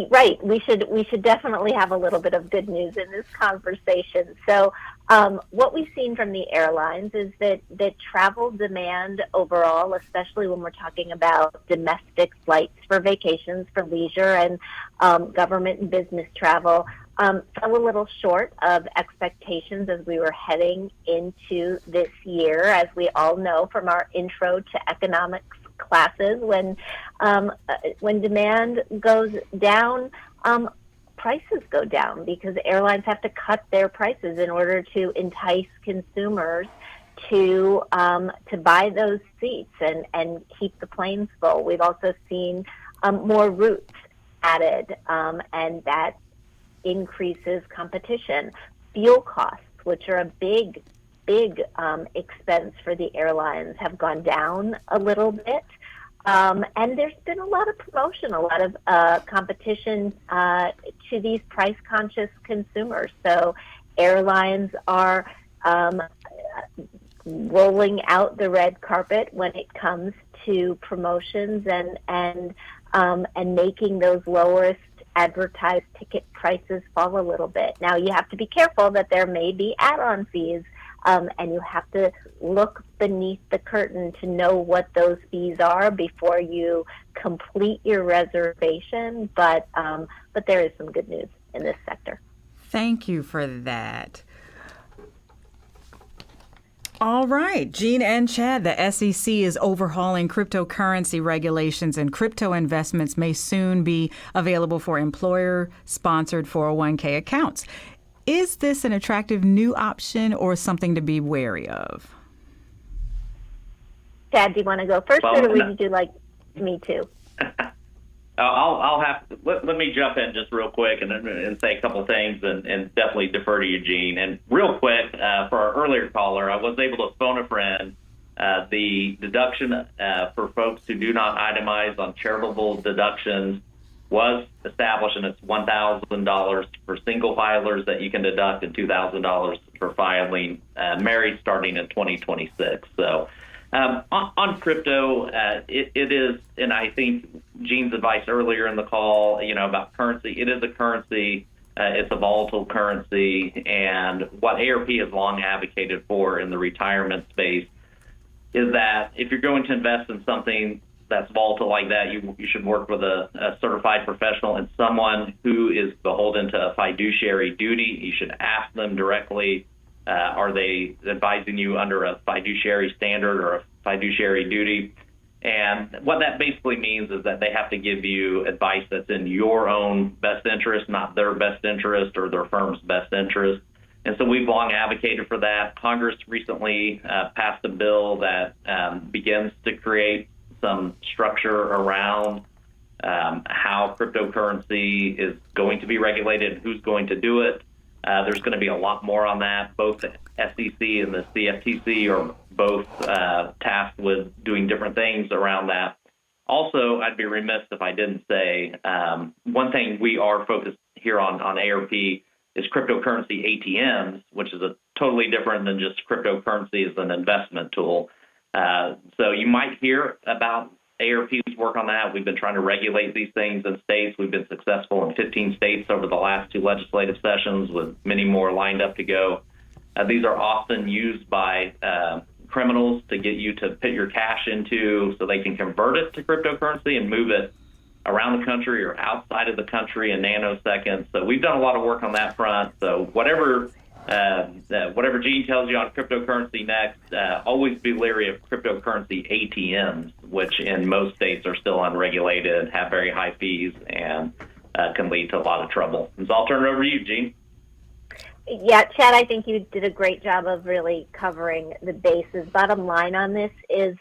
C: Right. We should definitely have a little bit of good news in this conversation. So, what we've seen from the airlines is that travel demand overall, especially when we're talking about domestic flights for vacations, for leisure, and government and business travel, fell a little short of expectations as we were heading into this year. As we all know from our intro to economics classes, when demand goes down, prices go down because airlines have to cut their prices in order to entice consumers to buy those seats and keep the planes full. We've also seen more routes added, and that increases competition. Fuel costs, which are a big expense for the airlines, have gone down a little bit. And there's been a lot of promotion, a lot of competition to these price-conscious consumers. So airlines are rolling out the red carpet when it comes to promotions and making those lowest advertised ticket prices fall a little bit. Now, you have to be careful that there may be add-on fees, and you have to look beneath the curtain to know what those fees are before you complete your reservation. But there is some good news in this sector.
A: Thank you for that. All right, Jean and Chad, the SEC is overhauling cryptocurrency regulations, and crypto investments may soon be available for employer-sponsored 401k accounts. Is this an attractive new option or something to be wary of?
C: Chad, do you want to go first, or would you like me to?
E: I'll have to, let me jump in just real quick and say a couple things and definitely defer to Eugene. And real quick, for our earlier caller, I was able to phone a friend. The deduction for folks who do not itemize on charitable deductions was established, and it's $1,000 for single filers that you can deduct and $2,000 for filing married starting in 2026. So on crypto, it is, and I think Gene's advice earlier in the call, about currency, it is a currency. It's a volatile currency, and what AARP has long advocated for in the retirement space is that if you're going to invest in something that's volatile like that, you should work with a certified professional and someone who is beholden to a fiduciary duty. You should ask them directly, are they advising you under a fiduciary standard or a fiduciary duty? And what that basically means is that they have to give you advice that's in your own best interest, not their best interest or their firm's best interest. And so we've long advocated for that. Congress recently passed a bill that begins to create some structure around how cryptocurrency is going to be regulated and who's going to do it. There's going to be a lot more on that. Both the SEC and the CFTC are both tasked with doing different things around that. Also, I'd be remiss if I didn't say one thing we are focused here on AARP is cryptocurrency ATMs, which is a totally different than just cryptocurrency as an investment tool. So you might hear about AARP's work on that. We've been trying to regulate these things in states. We've been successful in 15 states over the last 2 legislative sessions, with many more lined up to go. These are often used by criminals to get you to put your cash into so they can convert it to cryptocurrency and move it around the country or outside of the country in nanoseconds. So we've done a lot of work on that front. So whatever Gene tells you on cryptocurrency next, always be leery of cryptocurrency ATMs, which in most states are still unregulated, have very high fees, and can lead to a lot of trouble. And so I'll turn it over to you, Gene.
C: Yeah, Chad, I think you did a great job of really covering the bases. Bottom line on this is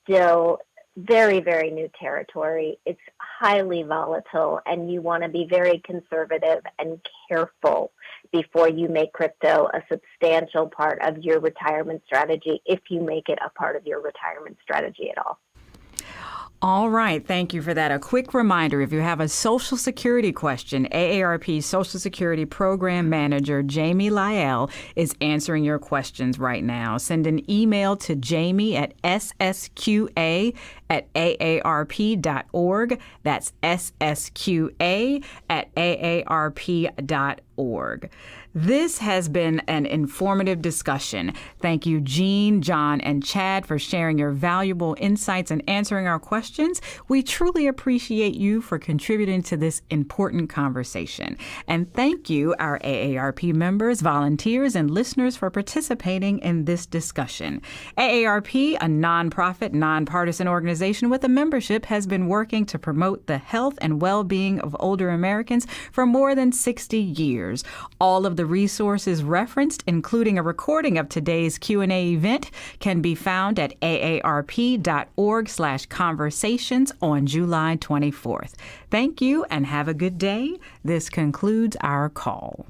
C: still very, very new territory. It's highly volatile, and you want to be very conservative and careful before you make crypto a substantial part of your retirement strategy, if you make it a part of your retirement strategy at all.
A: All right. Thank you for that. A quick reminder, if you have a Social Security question, AARP Social Security Program Manager Jamie Lyell is answering your questions right now. Send an email to Jamie at ssqa@aarp.org. That's ssqa@aarp.org. This has been an informative discussion. Thank you, Jean, John, and Chad, for sharing your valuable insights and answering our questions. We truly appreciate you for contributing to this important conversation. And thank you, our AARP members, volunteers, and listeners for participating in this discussion. AARP, a nonprofit, nonpartisan organization with a membership, has been working to promote the health and well-being of older Americans for more than 60 years. All of the resources referenced, including a recording of today's Q&A event, can be found at aarp.org/conversations on July 24th. Thank you and have a good day. This concludes our call.